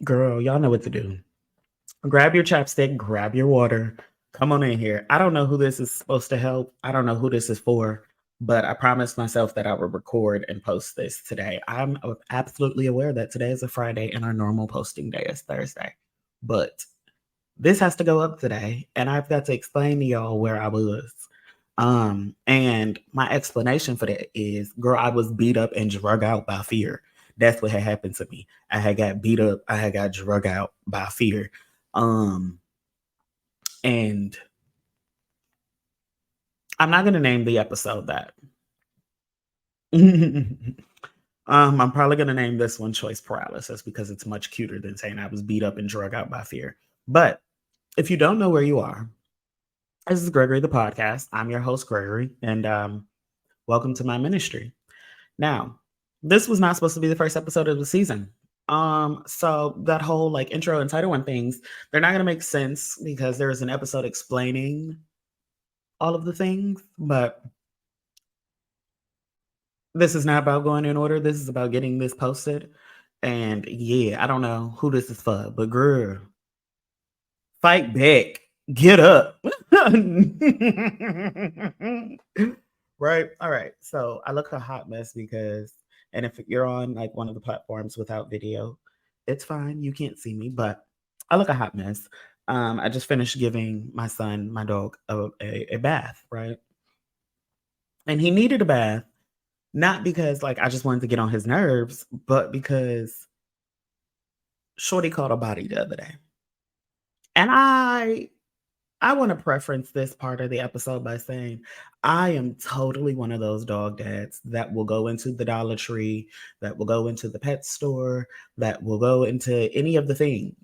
Girl, y'all know what to do. Grab your chapstick, grab your water. Come on in here. I don't know who this is supposed to help. I don't know who this is for, but I promised myself that I would record and post this today. I'm absolutely aware that today is a Friday and our normal posting day is Thursday. But this has to go up today, and I've got to explain to y'all where I was. And my explanation for that is, girl, I was beat up and drug out by fear. That's what had happened to me. I had got beat up, I had got drug out by fear. Um, and I'm not gonna name the episode that. I'm probably gonna name this one Choice Paralysis because it's much cuter than saying I was beat up and drug out by fear. But if you don't know where you are, this is Gregory the podcast. I'm your host, Gregory, and welcome to my ministry. Now, this was not supposed to be the first episode of the season. So that whole like intro and title and things, they're not gonna make sense because there's an episode explaining all of the things, but this is not about going in order. This is about getting this posted. And yeah, I don't know who this is for, but girl, fight back. Get up. Right. All right. So I look a hot mess because, and if you're on like one of the platforms without video, it's fine. You can't see me, but I look a hot mess. I just finished giving my son, my dog, a bath, right? And he needed a bath, not because like I just wanted to get on his nerves, but because Shorty caught a body the other day. And I want to preference this part of the episode by saying I am totally one of those dog dads that will go into the Dollar Tree, that will go into the pet store, that will go into any of the things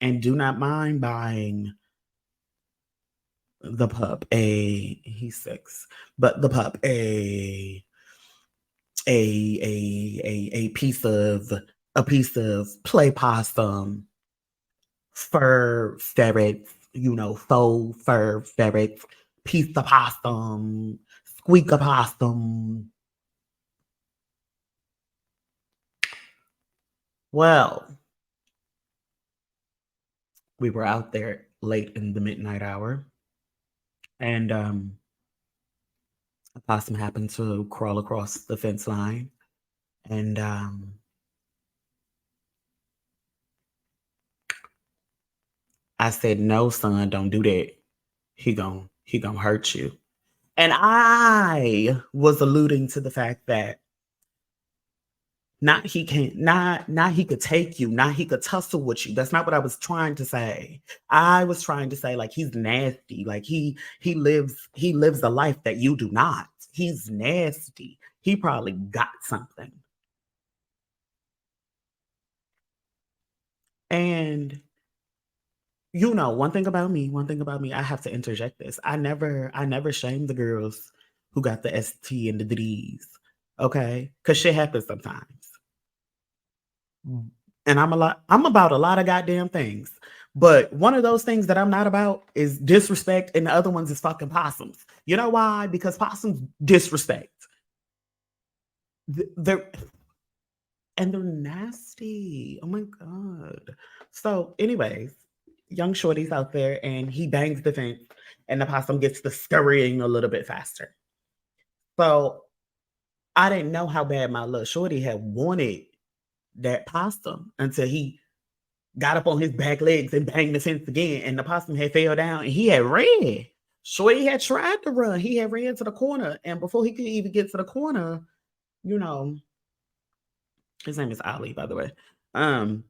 and do not mind buying the pup a he's 6, but the pup a piece of play possum, fur ferrets, faux fur ferrets, piece of possum, squeak a possum. Well, we were out there late in the midnight hour, and a possum happened to crawl across the fence line, and I said, "No, son, don't do that. He gonna hurt you." And I was alluding to the fact that not he can not he could take you, not he could tussle with you. That's not what I was trying to say. I was trying to say like he's nasty. Like he lives a life that you do not. He's nasty. He probably got something. And one thing about me, I have to interject this. I never shame the girls who got the ST and the D's. Okay? Cause shit happens sometimes. And I'm about a lot of goddamn things. But one of those things that I'm not about is disrespect, and the other ones is fucking possums. You know why? Because possums disrespect. They're and they're nasty. Oh my god. So, anyways, young shorty's out there and he bangs the fence and the possum gets to scurrying a little bit faster. So I didn't know how bad my little shorty had wanted that possum until he got up on his back legs and banged the fence again, and the possum had fell down and he had ran. Shorty had tried to run. He had ran to the corner, and before he could even get to the corner, you know, his name is Ali, by the way. Um,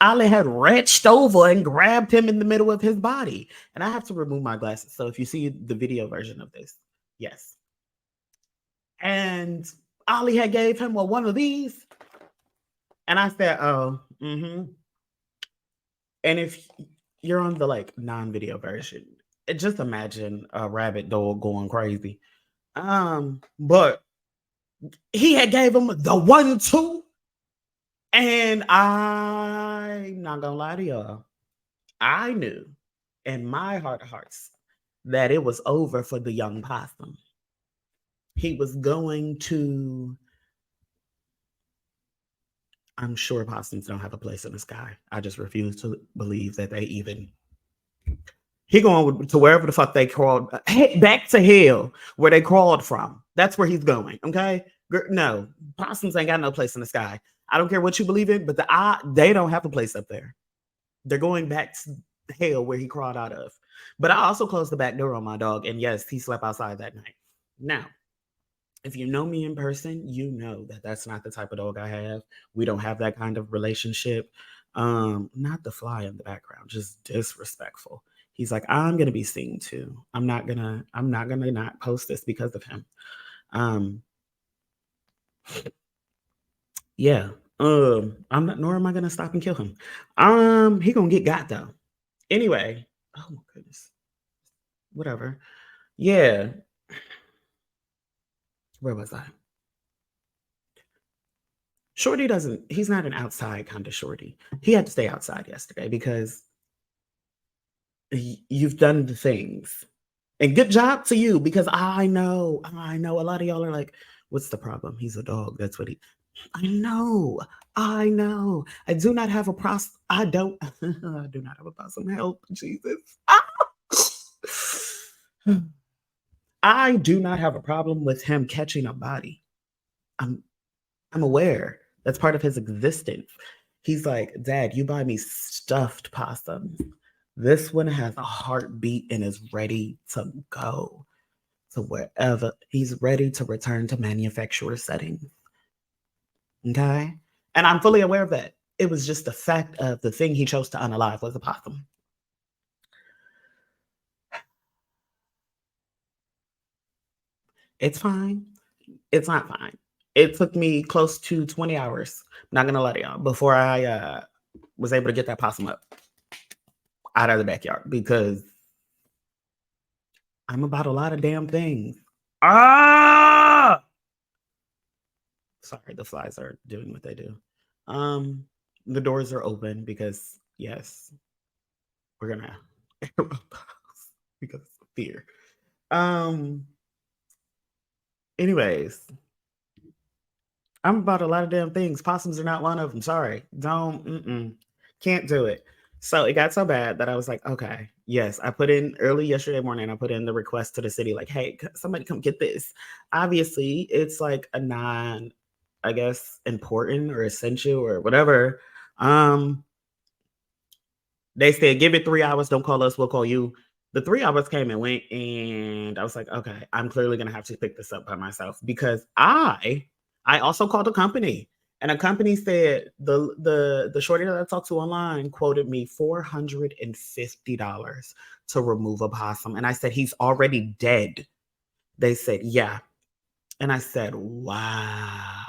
Ali had reached over and grabbed him in the middle of his body. And I have to remove my glasses. So if you see the video version of this, yes. And Ali had gave him one of these. And I said, oh, mm-hmm. And if you're on the like non-video version, just imagine a rabbit dog going crazy. But he had gave him the 1-2, and I'm not gonna lie to y'all, I knew in my heart of hearts that it was over for the young possum. He was going to I'm sure possums don't have a place in the sky. I just refuse to believe that they even. He going to wherever the fuck they crawled, back to hell where they crawled from. That's where he's going. Okay, no, possums ain't got no place in the sky. I don't care what you believe in, but they don't have a place up there. They're going back to hell where he crawled out of. But I also closed the back door on my dog, and yes, he slept outside that night. Now, if you know me in person, you know that that's not the type of dog I have. We don't have that kind of relationship. Not the fly in the background, just disrespectful. He's like, I'm gonna be seen too. I'm not gonna not post this because of him. Um, yeah. I'm not nor am I gonna stop and kill him. He gonna get got though. Anyway, oh my goodness. Whatever. Yeah. Where was I? Shorty doesn't, he's not an outside kind of shorty. He had to stay outside yesterday because you've done the things. And good job to you because I know a lot of y'all are like, what's the problem? He's a dog. That's what he, I know. I do not have a I don't, I do not have a possum. Help, Jesus. Ah! I do not have a problem with him catching a body. I'm I'm aware. That's part of his existence. He's like, Dad, you buy me stuffed possums. This one has a heartbeat and is ready to go to wherever. He's ready to return to manufacturer settings. Okay. And I'm fully aware of that. It was just the fact of the thing he chose to unalive was a possum. It's fine. It's not fine. It took me close to 20 hours, not gonna lie to y'all, before I was able to get that possum up out of the backyard because I'm about a lot of damn things. Ah! Sorry, the flies are doing what they do. Um, the doors are open because yes, we're gonna because of fear. Um, anyways, I'm about a lot of damn things. Possums are not one of them. Sorry. Can't do it. So it got so bad that I was like, okay, yes. I put in early yesterday morning, I put in the request to the city, like, hey, somebody come get this. Obviously, it's like a non, I guess, important or essential or whatever. Um, they said, give it 3 hours. Don't call us. We'll call you. The 3 hours came and went, and I was like, okay, I'm clearly gonna have to pick this up by myself because I also called a company, and a company said the shorty that I talked to online quoted me $450 to remove a possum, and I said he's already dead. They said yeah, and I said wow,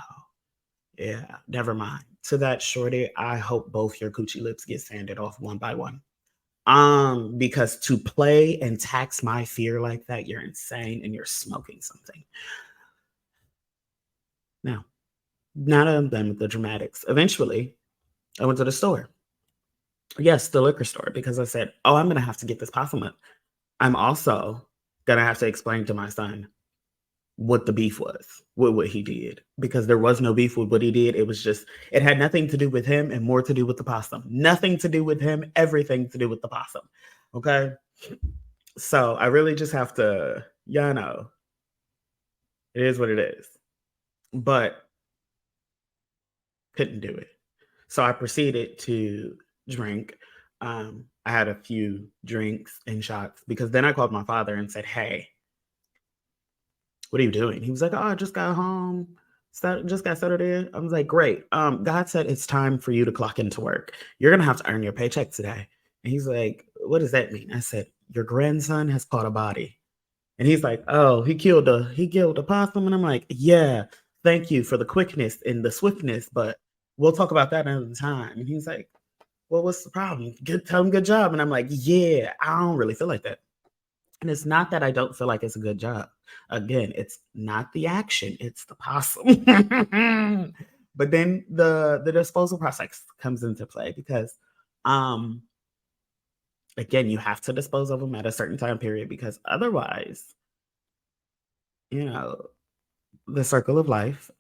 yeah, never mind. To that shorty, I hope both your coochie lips get sanded off one by one. Because to play and tax my fear like that, you're insane and you're smoking something. Now, now that I'm done with the dramatics, eventually I went to the store. Yes, the liquor store, because I said, oh, I'm gonna have to get this possum up. I'm also gonna have to explain to my son what the beef was, what he did, because there was no beef with what he did. It was just, it had nothing to do with him and more to do with the possum. Nothing to do with him, everything to do with the possum. Okay. So I really just have to, yeah, I know it is what it is, but couldn't do it. So I proceeded to drink. I had a few drinks and shots because then I called my father and said, hey, what are you doing? He was like, oh, I just got home. Just got settled in. I was like, great. God said it's time for you to clock into work. You're gonna have to earn your paycheck today. And he's like, what does that mean? I said, your grandson has caught a body. And he's like, oh, he killed a possum. And I'm like, yeah, thank you for the quickness and the swiftness, but we'll talk about that another time. And he's like, well, what's the problem? Tell him good job. And I'm like, yeah, I don't really feel like that. And it's not that I don't feel like it's a good job. Again, it's not the action, it's the possum. But then the disposal process comes into play because um again, you have to dispose of them at a certain time period because otherwise, you know, the circle of life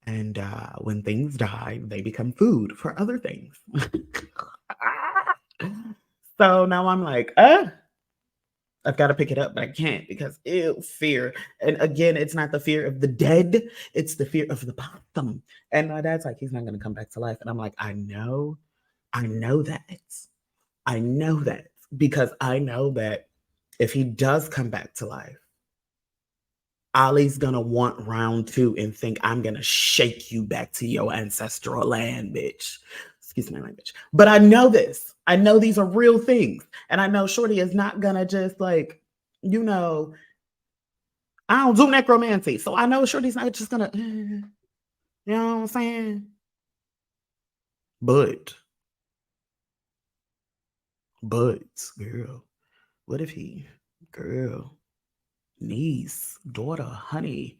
And when things die, they become food for other things. So now I'm like, I've got to pick it up, but I can't because ew, fear. And again, it's not the fear of the dead, it's the fear of the possum. And my dad's like, he's not going to come back to life. And I'm like, I know that. I know that because I know that if he does come back to life, Ollie's gonna want round two and think I'm gonna shake you back to your ancestral land, bitch. Excuse my language. But I know this. I know these are real things. And I know Shorty is not gonna just like, you know, I don't do necromancy. So I know Shorty's not just gonna, you know what I'm saying? But, but, girl, what if he, girl, niece, daughter, honey,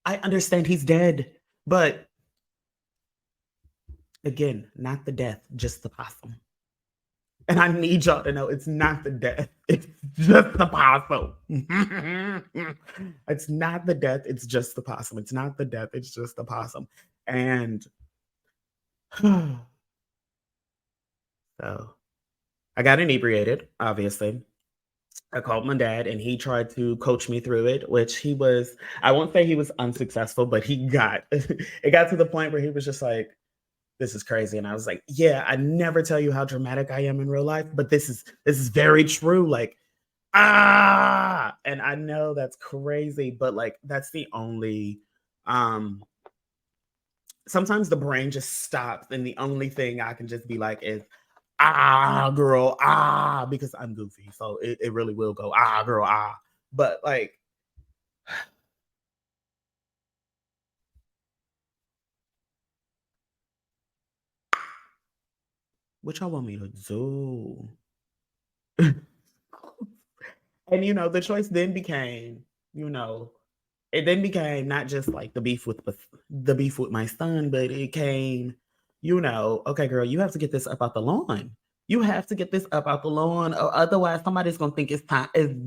I understand he's dead, but again, not the death, just the possum. And I need y'all to know it's not the death, it's just the possum. It's not the death, it's just the possum. It's not the death, it's just the possum. And so I got inebriated, obviously. I called my dad and he tried to coach me through it, which he was, I won't say he was unsuccessful, but he got, it got to the point where he was just like, this is crazy. And I was like, yeah, I never tell you how dramatic I am in real life, but this is very true. Like, and I know that's crazy, but like that's the only um sometimes the brain just stops and the only thing I can just be like is girl, because I'm goofy. So it really will go, girl, But like, what y'all want me to do? And the choice then became, you know, it then became not just like the beef with my son, but it came, okay, girl, you have to get this up out the lawn. You have to get this up out the lawn, or otherwise somebody's gonna think it's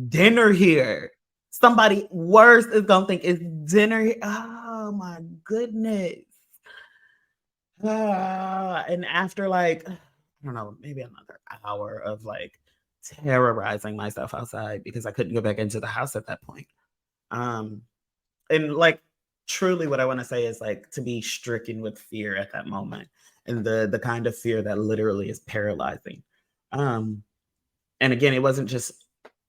dinner here. Somebody worse is gonna think it's dinner here. Oh my goodness. And after like, I don't know, maybe another hour of like terrorizing myself outside because I couldn't go back into the house at that point. Um, and like truly what I want to say is like to be stricken with fear at that moment and the kind of fear that literally is paralyzing. Um, and again, it wasn't just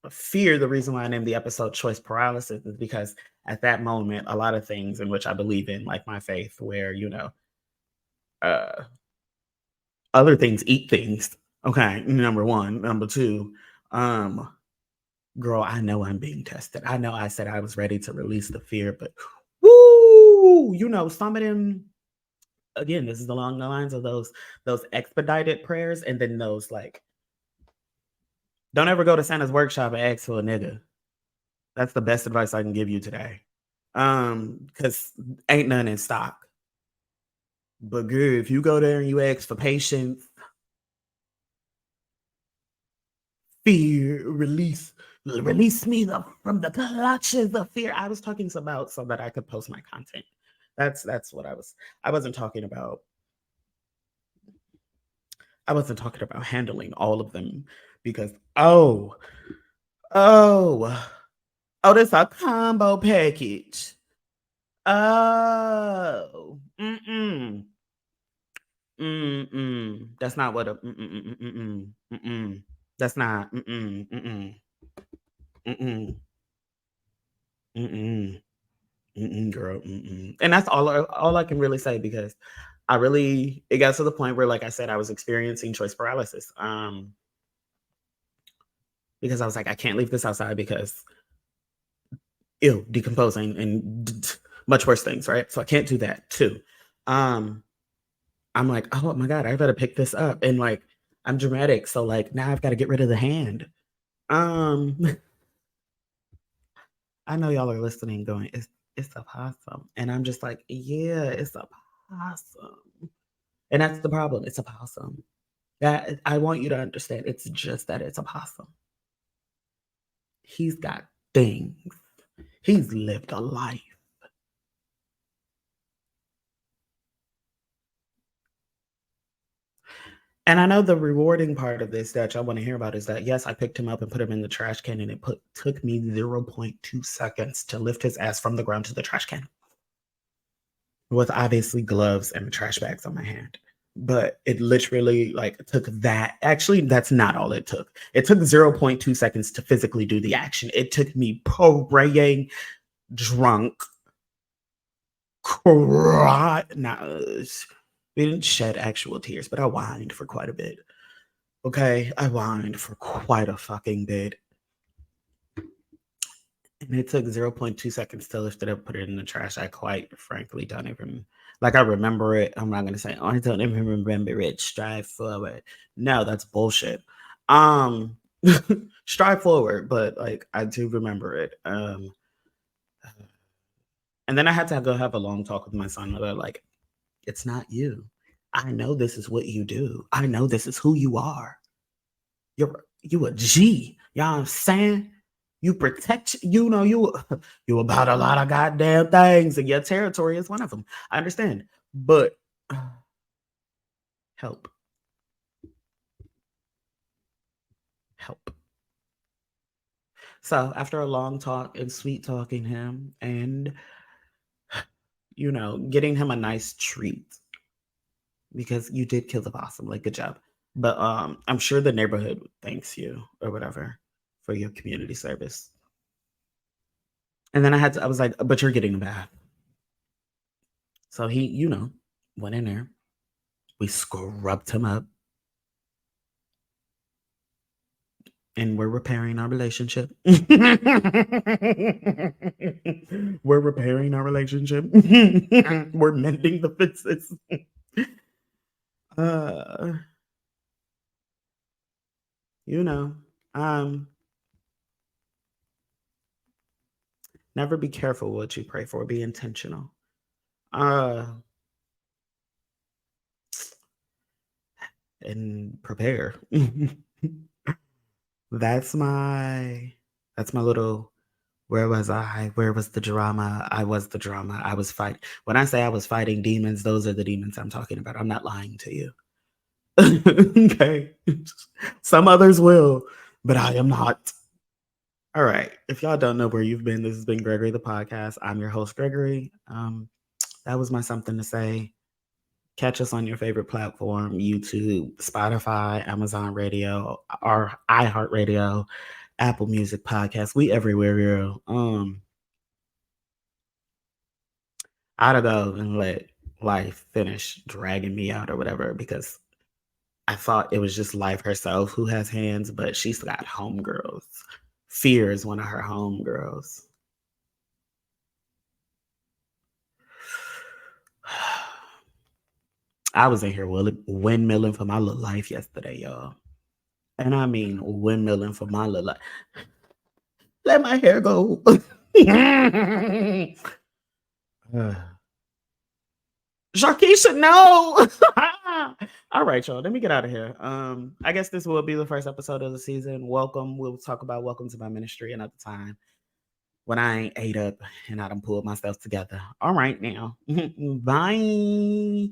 fear. The reason why I named the episode Choice Paralysis is because at that moment, a lot of things in which I believe in, like my faith, where, uh, other things eat things. Okay, number one. Number two, um, girl, I know I'm being tested. I know I said I was ready to release the fear, but woo, some of them, again, this is along the lines of those expedited prayers, and then those like, don't ever go to Santa's workshop and ask for a nigga. That's the best advice I can give you today. Because ain't none in stock. But good, if you go there and you ask for patience, fear, release me from the clutches of fear. I was talking about so that I could post my content. That's what I wasn't talking about. I wasn't talking about handling all of them because oh, that's a combo package. Oh, that's not what a that's not mm-mm, mm-mm. Girl, and that's all I can really say because it got to the point where, like I said, I was experiencing choice paralysis. Because I was like, I can't leave this outside because ew, decomposing and much worse things, right? So I can't do that too. Um, I'm like, oh my god, I better pick this up, and like I'm dramatic, so like now I've got to get rid of the hand. Um, I know y'all are listening, going, it's a possum, and I'm just like, yeah, it's a possum. And that's the problem. It's a possum. That I want you to understand. It's just that it's a possum. He's got things. He's lived a life. And I know the rewarding part of this that y'all want to hear about is that yes, I picked him up and put him in the trash can, and took me 0.2 seconds to lift his ass from the ground to the trash can with obviously gloves and trash bags on my hand. But it literally like took that. Actually, that's not all it took. It took 0.2 seconds to physically do the action. It took me praying, drunk, cry. Nah, we didn't shed actual tears, but I whined for quite a bit. Okay, I whined for quite a fucking bit. And it took 0.2 seconds to lift it up, put it in the trash. I quite frankly don't even like I remember it. I'm not gonna say, oh, I don't even remember it. Strive forward. No, that's bullshit. Um strive forward, but like I do remember it. And then I had to go have a long talk with my son about like, it's not you. I know this is what you do. I know this is who you are. You a G. You know what I'm saying? You protect, you about a lot of goddamn things, and your territory is one of them. I understand. But help. Help. So after a long talk and sweet talking him and getting him a nice treat because you did kill the possum, like good job. But I'm sure the neighborhood thanks you or whatever for your community service. And then I was like, but you're getting a bath. So he, went in there. We scrubbed him up and we're repairing our relationship. We're repairing our relationship. We're mending the fences. Uh, you know, um, never be careful what you pray for. Be intentional. Uh, and prepare. That's my that's my little where was I? Where was the drama? I was the drama. I was fighting. When I say I was fighting demons, those are the demons I'm talking about. I'm not lying to you. Okay. Some others will, but I am not. All right. If y'all don't know where you've been, this has been Gregory the podcast. I'm your host, Gregory. That was my something to say. Catch us on your favorite platform: YouTube, Spotify, Amazon Radio, or iHeartRadio, Apple Music Podcast. We everywhere, girl. I'd go and let life finish dragging me out or whatever because I thought it was just life herself who has hands, but she's got homegirls. Fear is one of her homegirls. I was in here windmilling for my little life yesterday, y'all. And I mean windmilling for my little life. Let my hair go. Sharkeisha, no. All right, y'all. Let me get out of here. I guess this will be the first episode of the season. Welcome. We'll talk about welcome to my ministry another time when I ain't ate up and I done pulled myself together. All right, now. Bye.